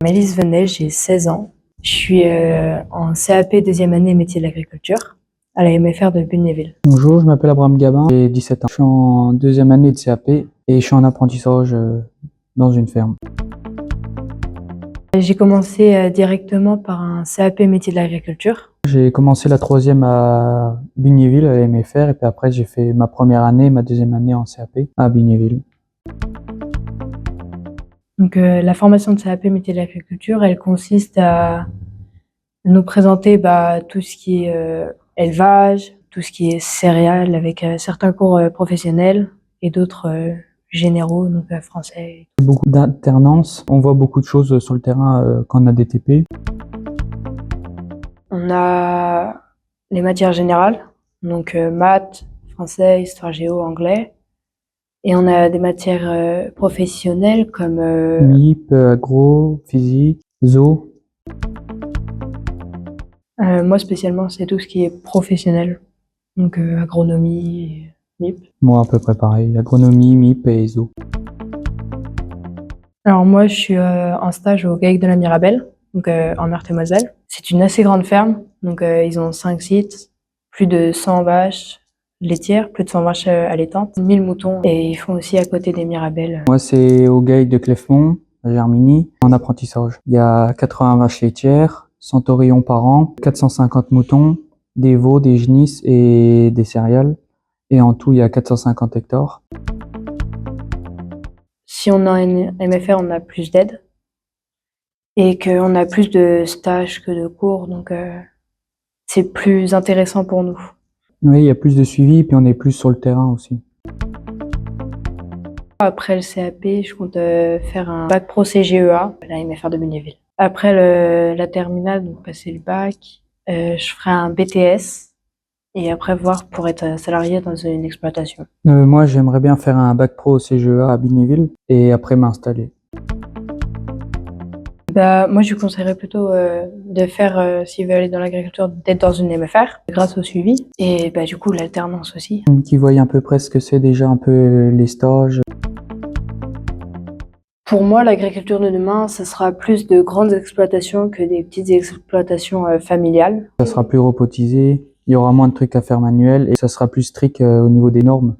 Mélisse Venet, j'ai 16 ans. Je suis en CAP deuxième année métier de l'agriculture à la MFR de Bunnéville. Bonjour, je m'appelle Abraham Gabin, j'ai 17 ans. Je suis en deuxième année de CAP et je suis en apprentissage dans une ferme. J'ai commencé directement par un CAP métier de l'agriculture. J'ai commencé la troisième à Bunnéville à la MFR et puis après j'ai fait ma première année et ma deuxième année en CAP à Bunnéville. Donc la formation de CAP métier de l'agriculture, elle consiste à nous présenter tout ce qui est élevage, tout ce qui est céréales avec certains cours professionnels et d'autres généraux, donc français. Beaucoup d'alternance, on voit beaucoup de choses sur le terrain quand on a des TP. On a les matières générales, donc maths, français, histoire géo, anglais. Et on a des matières professionnelles comme MIP, agro, physique, zoo. moi spécialement, c'est tout ce qui est professionnel, donc agronomie, MIP. Moi à peu près pareil, agronomie, MIP et zoo. Alors moi, je suis en stage au GAEC de la Mirabelle, donc en Meurthe-et-Moselle. C'est une assez grande ferme, donc ils ont 5 sites, plus de 100 vaches laitières, plus de 100 vaches allaitantes, 1000 moutons, et ils font aussi à côté des Mirabelles. Moi c'est au GAEC de Clefmont, à Germigny, en apprentissage. Il y a 80 vaches laitières, 100 taurillons par an, 450 moutons, des veaux, des genisses et des céréales. Et en tout, il y a 450 hectares. Si on a une MFR, on a plus d'aide et qu'on a plus de stages que de cours, donc c'est plus intéressant pour nous. Oui, il y a plus de suivi, puis on est plus sur le terrain aussi. Après le CAP, je compte faire un bac pro CGEA à la MFR de Bunnéville. Après la terminale, donc passer le bac, je ferai un BTS et après voir pour être salarié dans une exploitation. Moi, j'aimerais bien faire un bac pro au CGEA à Bunnéville et après m'installer. Moi, je lui conseillerais plutôt de faire, s'il veut aller dans l'agriculture, d'être dans une MFR, grâce au suivi, et du coup l'alternance aussi. Qui voient à peu près ce que c'est déjà un peu les stages. Pour moi, l'agriculture de demain, ce sera plus de grandes exploitations que des petites exploitations familiales. Ça sera plus robotisé, il y aura moins de trucs à faire manuel et ça sera plus strict au niveau des normes.